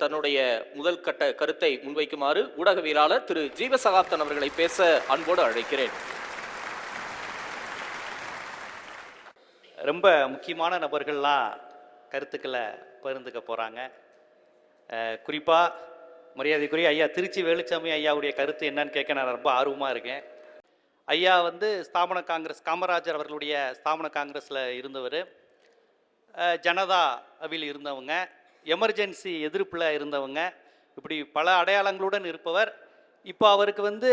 தன்னுடைய முதல் கட்ட கருத்தை முன்வைக்குமாறு ஊடகவியலாளர் திரு ஜீவசகாப்தன் அவர்களை பேச அன்போடு அழைக்கிறேன். ரொம்ப முக்கியமான நபர்கள்லாம் கருத்துக்களை பகிர்ந்துக்க போகிறாங்க. குறிப்பாக மரியாதைக்குரிய ஐயா திருச்சி வேலுச்சாமி ஐயாவுடைய கருத்து என்னன்னு கேட்க நான் ரொம்ப ஆர்வமாக இருக்கேன். ஐயா ஸ்தாபன காங்கிரஸ், காமராஜர் அவர்களுடைய ஸ்தாபன காங்கிரஸில் இருந்தவர், ஜனதாவில் இருந்தவங்க, எமர்ஜென்சி எதிர்ப்பில் இருந்தவங்க, இப்படி பல அடையாளங்களுடன் இருப்பவர். இப்போ அவருக்கு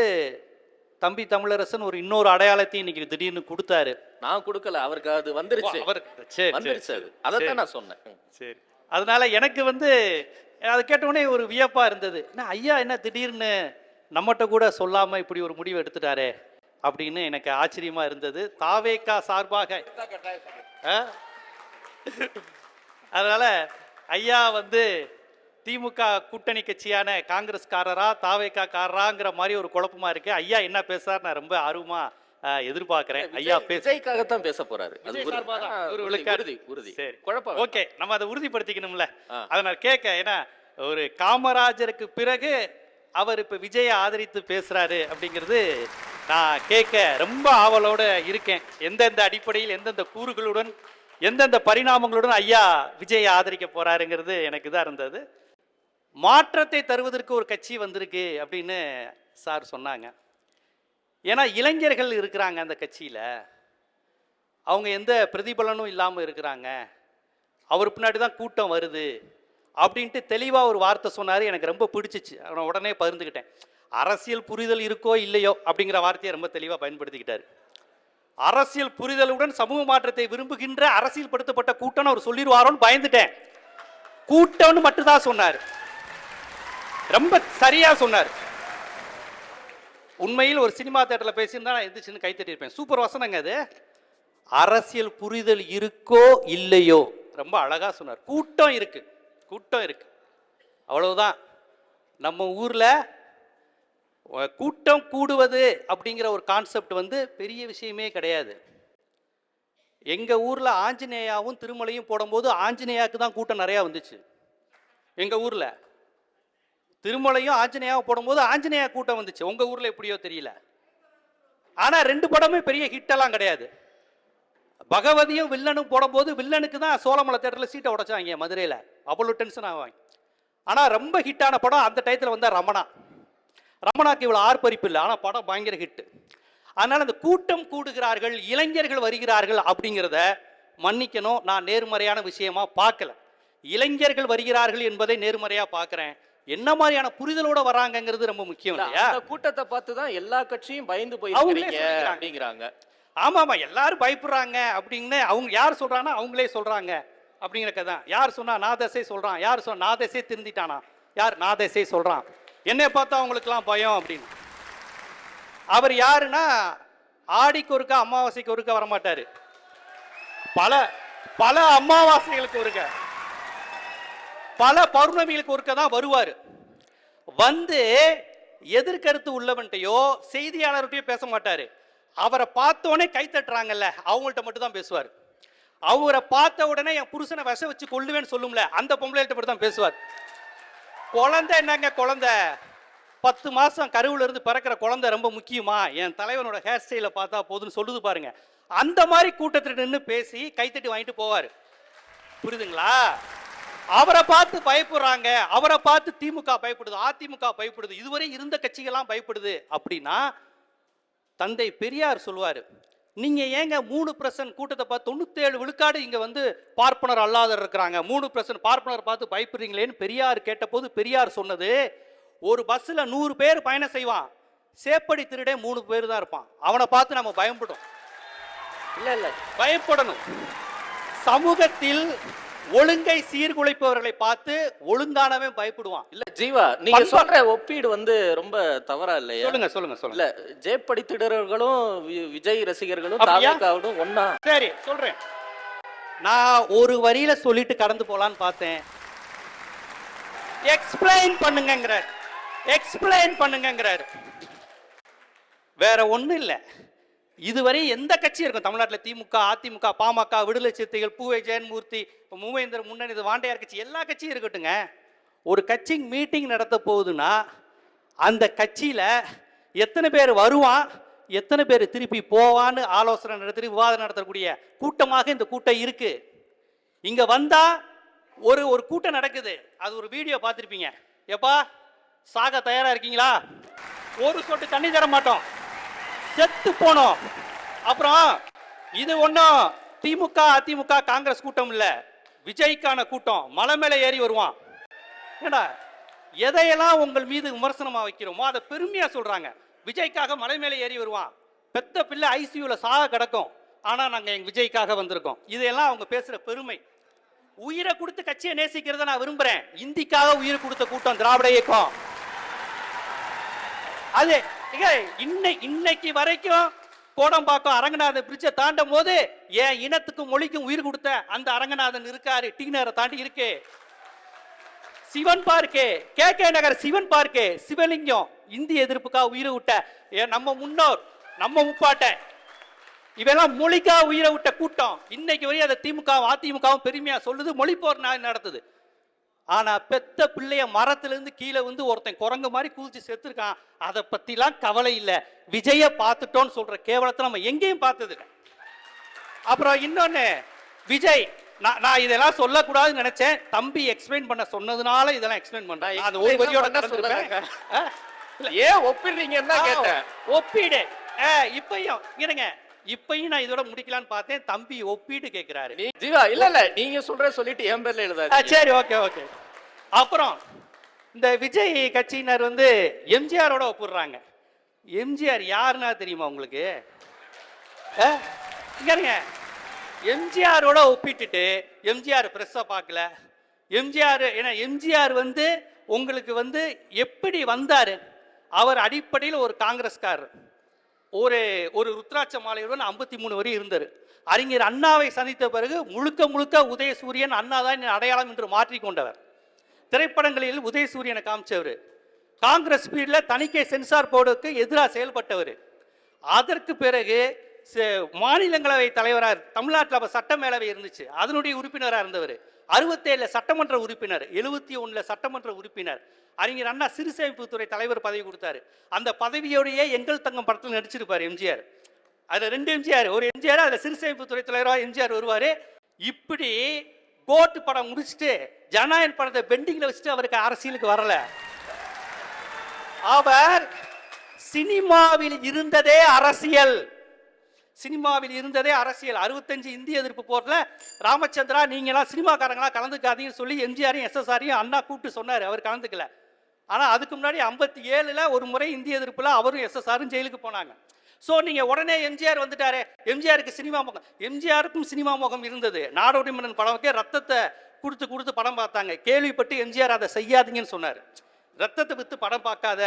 தம்பி தமிழரசன் ஒரு இன்னொரு அடையாளத்தையும் இன்னைக்கு திடீர்னு கொடுத்தாரு. நான் கொடுக்கல, அவருக்கு அது வந்துருச்சு. அதைத்தான் நான் சொன்னேன். சரி, அதனால எனக்கு அதை கேட்டவுடனே ஒரு வியப்பா இருந்தது. ஐயா என்ன திடீர்னு நம்மகிட்ட கூட சொல்லாம இப்படி ஒரு முடிவு எடுத்துட்டாரே அப்படின்னு எனக்கு ஆச்சரியமா இருந்தது. தாவேகா சார்பாக அதனால ஐயா திமுக கூட்டணி கட்சியான காங்கிரஸ்காரரா தாவேகா காரராங்கிற மாதிரி ஒரு குழப்பமா இருக்கு. ஐயா என்ன பேசுறாரு நான் ரொம்ப ஆர்வமா எதிர்பார்க்கிறேன். ஐயா விஜய்க்காகத்தான் பேச போறாரு. ஓகே, நம்ம அதை உறுதிப்படுத்திக்கணும்ல. அதை நான் கேட்க, ஏன்னா ஒரு காமராஜருக்கு பிறகு அவர் இப்ப விஜயை ஆதரித்து பேசுறாரு அப்படிங்கிறது நான் கேட்க ரொம்ப ஆவலோட இருக்கேன். எந்தெந்த அடிப்படையில், எந்தெந்த கூறுகளுடன், எந்தெந்த பரிணாமங்களுடன் ஐயா விஜயை ஆதரிக்க போறாருங்கிறது எனக்கு தான் இருந்தது. மாற்றத்தை தருவதற்கு ஒரு கட்சி வந்திருக்கு அப்படின்னு சார் சொன்னாங்க. ஏன்னா இளைஞர்கள் இருக்கிறாங்க அந்த கட்சியில், அவங்க எந்த பிரதிபலனும் இல்லாமல் இருக்கிறாங்க, அவர் பின்னாடி தான் கூட்டம் வருது அப்படின்ட்டு தெளிவாக ஒரு வார்த்தை சொன்னார். எனக்கு ரொம்ப பிடிச்சிச்சு. அவனை உடனே பகிர்ந்துக்கிட்டேன். அரசியல் புரிதல் இருக்கோ இல்லையோ அப்படிங்கிற வார்த்தையை ரொம்ப தெளிவாக பயன்படுத்திக்கிட்டார். அரசியல் புரிதலுடன் சமூக மாற்றத்தை விரும்புகின்ற அரசியல் படுத்தப்பட்ட கூட்டம் அவர் சொல்லிடுவாரோன்னு பயந்துட்டேன். கூட்டம்னு மட்டும்தான் சொன்னார். ரொம்ப சரியா சொன்னார். உண்மையில் ஒரு சினிமா தேட்டரில் பேசியிருந்தா நான் எந்திரிச்சுன்னு கைத்தட்டி இருப்பேன். சூப்பர் வசனங்க அது. அரசியல் புரிதல் இருக்கோ இல்லையோ ரொம்ப அழகா சொன்னார். கூட்டம் இருக்கு, கூட்டம் இருக்கு, அவ்வளவுதான். நம்ம ஊர்ல கூட்டம் கூடுவது அப்படிங்கிற ஒரு கான்செப்ட் பெரிய விஷயமே கிடையாது. எங்க ஊர்ல ஆஞ்சநேயாவும் திருமலையும் போடும்போது ஆஞ்சநேயாவுக்கு தான் கூட்டம் நிறைய வந்துச்சு. எங்க ஊர்ல திருமலையும் ஆஞ்சநேயாவும் போடும்போது ஆஞ்சநேயா கூட்டம் வந்துச்சு. உங்க ஊர்ல எப்படியோ தெரியல. ஆனா ரெண்டு படமே பெரிய ஹிட் எல்லாம் கிடையாது. பகவதியும் வில்லனும் போடும்போது வில்லனுக்கு தான் சோழமலை தேட்டர்ல சீட்டை உடைச்சாங்க மதுரையில. அவ்வளவு டென்ஷன் ஆவாங்க. ஆனா ரொம்ப ஹிட்டான படம் அந்த டயத்துல ரமணா. ரமணாக்கு இவ்வளவு ஆர்ப்பரிப்பு இல்லை, ஆனா படம் பயங்கர ஹிட். அதனால அந்த கூட்டம் கூடுகிறார்கள், இளைஞர்கள் வருகிறார்கள் அப்படிங்கிறத மன்னிக்கணும், நான் நேர்மறையான விஷயமா பார்க்கல. இளைஞர்கள் வருகிறார்கள் என்பதை நேர்மறையா பார்க்கிறேன். என்ன மாதிரியான புரிதலோட வராங்கிறது ரொம்ப முக்கியம் இல்லையா? கூட்டத்தை பார்த்து தான் எல்லா கட்சியும் பயந்து போயிருக்காங்க. ஆமா, எல்லாரும் பயப்படுறாங்க அப்படின்னு அவங்க யார் சொல்றாங்கன்னா அவங்களே சொல்றாங்க அப்படிங்கிற கதை. யார் சொன்னா நாதசை சொல்றான், யார் சொன்னா நாதசை திருந்திட்டானா, யார் நாதசை சொல்றான், என்னை பார்த்தா அவங்களுக்குலாம் பயம் அப்படின்னு. அவர் யாருன்னா ஆடிக்கு ஒருக்கா அமாவாசைக்கு ஒருக்கா வரமாட்டாரு, பல பல அமாவாசைகளுக்கு ஒருக்க, பல பௌர்ணமிகளுக்கு ஒருக்க தான் வருவார். எதிர்கருத்து உள்ளவன்ட்டையோ செய்தியாளர்கிட்டயோ பேச மாட்டாரு. அவரை பார்த்தோடனே கை தட்டுறாங்கல்ல அவங்கள்ட்ட மட்டும் தான் பேசுவார். அவரை பார்த்த உடனே என் புருஷனை விஷ வச்சு கொள்ளுவேன்னு சொல்லும்ல அந்த பொம்பளைகிட்ட மட்டும் தான் பேசுவார். குழந்தை என்னங்க குழந்தை, 10 மாசம் கருவுல இருந்து பிறக்கிற குழந்தை ரொம்ப முக்கியமா, என் தலைவனோட ஹேர் ஸ்டைல பார்த்தா போதுன்னு சொல்லுது பாருங்க. அந்த மாதிரி கூட்டத்தில் நின்று பேசி கைத்தட்டி வாங்கிட்டு போவார். புரியுதுங்களா? அவரை பார்த்து பயப்படுறாங்க, அவரை பார்த்து திமுக பயப்படுது, அதிமுக பயப்படுது, இதுவரை இருந்த கட்சிகள்லாம் பயப்படுது அப்படின்னா தந்தை பெரியார் சொல்லுவாரு, நீங்க ஏங்க 3% கூட்டத்தை பார்த்து 97 விழுக்காடு இங்க பார்ப்பனர் அல்லாதர் இருக்கிறாங்க, 3% பார்ப்பனர் பார்த்து பயப்படுறீங்களேன்னு பெரியார் கேட்டபோது பெரியார் சொன்னது, ஒரு பஸ்ல 100 பேர் பயணம் செய்வான், சேப்படி திருடே 3 பேர் தான் இருப்பான், அவனை பார்த்து நம்ம பயப்படும் இல்ல பயப்படணும். சமூகத்தில் ஒழுங்கை சீர்குலைப்பவர்களை பார்த்து ஒழுங்கானவன் பயப்படுவான். இல்ல ஜீவா, நீங்க சொல்ற ஒப்பீடு ரொம்ப தவறா இல்லையா? சொல்லுங்க. இல்ல ஜேப்படி திடர்களும் விஜய் ரசிகர்களும் தாவேகாவும் ஒண்ணா? சரி சொல்றேன். நான் ஒரு வரியில சொல்லிட்டு கடந்து போலான்னு பார்த்தேன். எக்ஸ்பிளைன் பண்ணுங்கங்கறார். வேற ஒண்ணும் இல்ல. இதுவரை எந்த கட்சி இருக்கும் தமிழ்நாட்டில், திமுக, அதிமுக, பாமக, விடுதலை சிறுத்தைகள், பூவை ஜெயன்மூர்த்தி, மூவேந்தர் முன்னணி, வாண்டையார் கட்சி, எல்லா கட்சியும் இருக்கட்டுங்க. ஒரு கட்சி மீட்டிங் நடத்த போகுதுன்னா அந்த கட்சியில் எத்தனை பேர் வருவான், எத்தனை பேர் திருப்பி போவான்னு ஆலோசனை நடத்தி விவாதம் நடத்தக்கூடிய கூட்டமாக இந்த கூட்டம் இருக்கு. இங்க வந்தா ஒரு கூட்டம் நடக்குது, அது ஒரு வீடியோ பார்த்துருப்பீங்க. எப்பா சாக தயாரா இருக்கீங்களா? ஒரு சொட்டு தண்ணி தர மாட்டோம், செத்து போனோம். அப்புறம் இது ஒன்றும் திமுக அதிமுக காங்கிரஸ் கூட்டம் இல்ல, விஜய்க்கான கூட்டம். மலை மேலே ஏறி வருவான். ஏடா எதையெல்லாம் உங்கள் மீது விமர்சனமா வைக்கிறோமோ அதை பெருமையா சொல்றாங்க. விஜய்க்காக மலை மேலே ஏறி வருவான், பெத்த பிள்ளை ஐசியூல சாக கிடக்கும், ஆனா நாங்க எங்க விஜய்க்காக வந்திருக்கோம். இதையெல்லாம் அவங்க பேசுற பெருமை. உயிரை கொடுத்து கட்சியை நேசிக்கிறத நான் விரும்புறேன். இந்திக்காக உயிரை கொடுத்த கூட்டம் திராவிட இயக்கம். அது இன்னைக்கு வரைக்கும் கோடம்பாக்கம் அரங்கநாதன் பிரிட்ஜை தாண்டும் போது என் இனத்துக்கும் மொழிக்கும் உயிர் கொடுத்த அந்த அரங்கநாதன் இருக்காரு. டி நகரை தாண்டி இருக்கு சிவன் பார்க்கு, கே நகர் சிவன் பார்க்கு, சிவலிங்கம். இந்திய எதிர்ப்புக்காக உயிரை விட்ட நம்ம முன்னோர், நம்ம முப்பாட்டன், இவெல்லாம் மொழிக்காக உயிரை விட்ட கூட்டம். இன்னைக்கு வரையும் அதை திமுக அதிமுகவும் பெருமையா சொல்லுது, மொழி போர் நடத்துது. ஆனா பெத்த பிள்ளைய மரத்திலிருந்து கீழே வந்து ஒருத்தன் குரங்கு மாதிரி குதிச்சு செத்துருக்கான், அதை பத்திலாம் கவலை இல்லை. விஜய பார்த்துட்டோன்னு சொல்ற கேவலத்தை நம்ம எங்கேயும் பார்த்தது இல்லை. அப்புறம் இன்னொன்னு, விஜய் நான் இதெல்லாம் சொல்லக்கூடாதுன்னு நினைச்சேன், தம்பி எக்ஸ்பிளைன் பண்ண சொன்னதுனால இதெல்லாம் எக்ஸ்பிளைன் பண்றேன். அது ஒரு வரியோட ஏன் ஒப்பிடுறீங்கன்னா கேட்டேன். ஒப்பீடு இப்பயும் இருங்க, இப்பயும் நான் இதோட முடிக்கலான்னு பார்த்தேன், தம்பி ஒப்பீடு கேட்கிறாரு. ஜீவா இல்ல நீங்க சொல்ற சொல்லிட்டு என் பேர்ல எழுதாது. சரி ஓகே. அப்புறம் இந்த விஜய் கட்சியினர் வந்து எம்ஜிஆரோட ஒப்பிடுறாங்க. எம்ஜிஆர் யாருன்னா தெரியுமா உங்களுக்கு? எம்ஜிஆரோட ஒப்பிட்டுட்டு எம்ஜிஆர் பிரஸ்ஸை பார்க்கல. எம்ஜிஆர் வந்து உங்களுக்கு வந்து எப்படி வந்தாரு? அவர் அடிப்படையில் ஒரு காங்கிரஸ்காரர், ஒரு ருத்ராட்ச மாலையுடன் 53 வரை இருந்தார். அறிஞர் அண்ணாவை சந்தித்த பிறகு முழுக்க உதயசூரியன் அண்ணா தான் அடையாளம் என்று மாற்றிக்கொண்டவர். திரைப்படங்களில் உதயசூரியனை காமிச்சவர். காங்கிரஸ் பீரியடில் தணிக்கை சென்சார் போர்டுக்கு எதிராக செயல்பட்டவர். அதற்கு பிறகு மாநிலங்களவை தலைவராக, தமிழ்நாட்டில் அப்போ சட்டமேலவை இருந்துச்சு, அதனுடைய உறுப்பினராக இருந்தவர். 67 சட்டமன்ற உறுப்பினர், 71 சட்டமன்ற உறுப்பினர். அறிஞர் அண்ணா சிறுசேமிப்புத்துறை தலைவர் பதவி கொடுத்தாரு. அந்த பதவியோடையே எங்கள் தங்கம் படத்தில் நடிச்சிருப்பார் எம்ஜிஆர். அதில் 2 எம்ஜிஆர், ஒரு எம்ஜிஆர் அதில் சிறுசேமிப்புத்துறை தலைவராக எம்ஜிஆர் வருவார். இப்படி கோர்ட்டு படம் முடிச்சுட்டு ஜனநாயகன் படத்தை பெண்டிங்கில் வச்சுட்டு அவருக்கு அரசியலுக்கு வரல. அவர் சினிமாவில் இருந்ததே அரசியல். 65 இந்திய எதிர்ப்பு போர்ல ராமச்சந்திரா நீங்களாம் சினிமாக்காரங்களா கலந்துக்காதீங்கன்னு சொல்லி எம்ஜிஆரையும் எஸ்எஸ்ஆரையும் அண்ணா கூப்பிட்டு சொன்னார். அவர் கலந்துக்கல. ஆனா அதுக்கு முன்னாடி 57 ஒரு முறை இந்திய எதிர்ப்புல அவரும் எஸ்எஸ்ஆரும் ஜெயிலுக்கு போனாங்க. ஸோ நீங்க உடனே எம்ஜிஆர் வந்துட்டாரு, எம்ஜிஆருக்கு சினிமா முகம். எம்ஜிஆருக்கும் சினிமா முகம் இருந்தது. நாடோடி மன்னன் படம்க்கே ரத்தத்தை கொடுத்து படம் பார்த்தாங்க. கேள்விப்பட்டு எம்ஜிஆர் அதை செய்யாதீங்கன்னு சொன்னார். ரத்தத்தை வித்து படம் பார்க்காத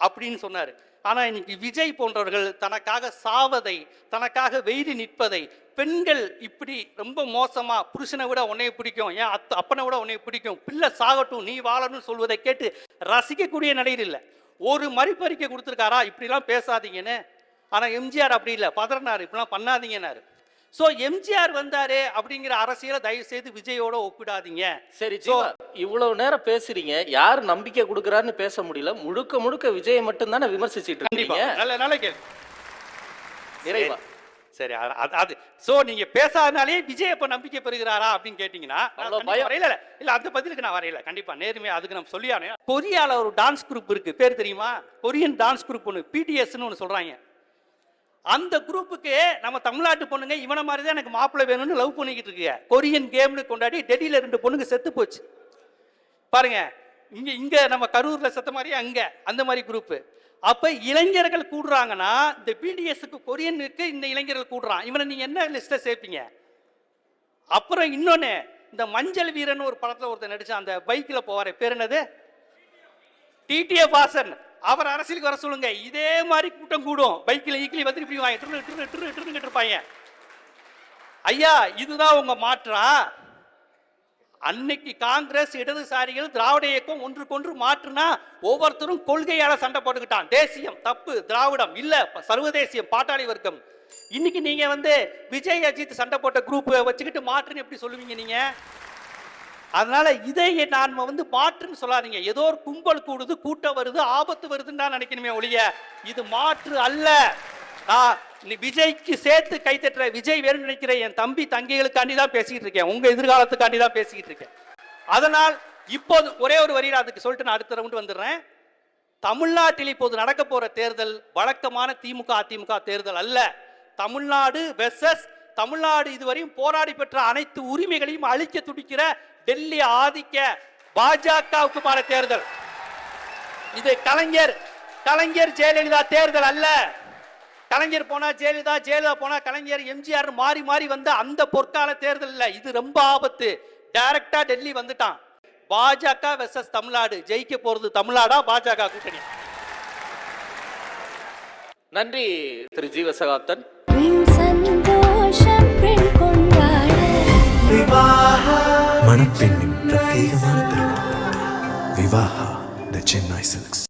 அப்படின்னு சொன்னார். ஆனா இன்னைக்கு விஜய் போன்றவர்கள் தனக்காக சாவதை, தனக்காக வெயிடி நிற்பதை, பெண்கள் இப்படி ரொம்ப மோசமா புருஷனை விட உன்னைய பிடிக்கும், ஏன் அப்பனை விட உன்னைய பிடிக்கும், பிள்ளை சாகட்டும் நீ வாழணும்னு சொல்வதை கேட்டு ரசிக்கக்கூடிய நடிகர் இல்லை. ஒரு மறுபறிக்கை கொடுத்துருக்காரா இப்படிலாம் பேசாதீங்கன்னு? ஆனா எம்ஜிஆர் அப்படி இல்லை, பதறினார், இப்படிலாம் பண்ணாதீங்கன்னாரு. ஸோ எம்ஜிஆர் வந்தாரு அப்படிங்கிற அரசியலை தயவு செய்து விஜயோட ஒப்பிடாதீங்க. சரி ஜீவா, இவ்வளவு நேரம் பேசுறீங்க, யார் நம்பிக்கை கொடுக்குறாருன்னு பேச முடியல, முழுக்க விஜயை மட்டும் தானே விமர்சிச்சுட்டு இருக்கீங்க. நல்ல கேள்வி. நிறைவா சரி, அது சோ நீங்க பேசாதனாலே விஜய் இப்ப நம்பிக்கை பெறுகிறாரா அப்படின்னு கேட்டீங்கன்னா இல்ல அந்த பதிலுக்கு நான் வரையில. கண்டிப்பா நேர்மையா அதுக்கு நம்ம சொல்லியானே. கொரியால ஒரு டான்ஸ் குரூப் இருக்கு, பேர் தெரியுமா? கொரியன் டான்ஸ் குரூப் ஒன்று, பிடிஎஸ்ன்னு ஒன்று சொல்றாங்க. அந்த குரூப்புக்கு நம்ம தமிழ்நாட்டு பொண்ணுங்க இவனை மாதிரி தான் எனக்கு மாப்பிள்ளை வேணும்னு லவ் பண்ணிக்கிட்டு இருக்கு. கொரியன் கேம்னு கொண்டாடி டெல்லியில 2 பொண்ணுங்க செத்து போச்சு பாருங்க. இங்க நம்ம கரூர்ல செத்த மாதிரி அங்க அந்த மாதிரி குரூப். அப்ப இளைஞர்கள் கூடுறாங்கன்னா இந்த பிடிஎஸ்க்கு கொரியனுக்கு இந்த இளைஞர்கள் கூடுறான். இவனை நீங்க என்ன லிஸ்ட சேர்ப்பீங்க? அப்புறம் இன்னொன்னு, இந்த மஞ்சள் வீரன் ஒரு படத்துல ஒருத்தர் நடிச்சா, அந்த பைக்ல போவாரு, பேர் என்னது? டிடிஎஃப் வாசன். அவர் அரசியலுக்கு வர சொல்லுங்க, இதே மாதிரி கூட்டம் கூடும். பைக்கில் ஈக்கிலி வந்து இப்படி வாங்க இருப்பாங்க. ஐயா இதுதான் உங்க மாற்றா? அன்னைக்கு காங்கிரஸ், இடதுசாரிகள், திராவிட இயக்கம் ஒன்றுக்கொன்று மாற்றுனா ஒவ்வொருத்தரும் கொள்கையால சண்டை போட்டுக்கிட்டான். தேசியம் தப்பு, திராவிடம் இல்ல, சர்வதேசியம் பாட்டாளி வர்க்கம். இன்னைக்கு நீங்க வந்து விஜய் அஜித் சண்டை போட்ட குரூப் வச்சுக்கிட்டு மாற்றுன்னு எப்படி சொல்லுவீங்க நீங்க? அதனால இதை நாம மாற்றுன்னு சொல்லாதீங்க. ஏதோ ஒரு கும்பல் கூடுது, கூட்டம் வருது, ஆபத்து வருதுன்னு தான் நினைக்கணுமே ஒழிய இது மாற்று அல்ல. நீ விஜய்க்கு சேர்த்து கைத்தட்டுற, விஜய் வேணும்னு நினைக்கிற என் தம்பி தங்கைகளுக்காண்டி தான் பேசிக்கிட்டு இருக்கேன், உங்க எதிர்காலத்துக்காண்டி தான் பேசிக்கிட்டு இருக்கேன். அதனால் இப்போது ஒரே ஒரு வரியில் அதுக்கு சொல்லிட்டு நான் அடுத்த ரவுண்டு வந்துடுறேன். தமிழ்நாட்டில் இப்போது நடக்க போற தேர்தல் வழக்கமான திமுக அதிமுக தேர்தல் அல்ல. தமிழ்நாடு வெர்சஸ் தமிழ்நாடு இதுவரையும் போராடி பெற்ற அனைத்து உரிமைகளையும் அழிக்க துடிக்கிற டெல்லி ஆதிக்க பாஜகவுக்குமான தேர்தல். இது கலைஞர் ஜெயலலிதா தேர்தல் அல்ல. கலைஞர் போனா ஜெயலலிதா, ஜெயலலிதா போனா கலைஞர், எம்ஜிஆர் மாறி மாறி வந்த அந்த பொற்கால தேர்தல் இல்ல. இது ரொம்ப ஆபத்து. டைரக்டா டெல்லி வந்துட்டான். பாஜக வெர்சஸ் தமிழ்நாடு. ஜெயிக்க போறது தமிழ்நாடா பாஜக கூட்டணி? நன்றி திரு ஜீவசகாப்தன். மணப்பெண்ணின் பிரத்யேகமான திருமணம் விவாஹா தி சென்னை சில்க்ஸ்.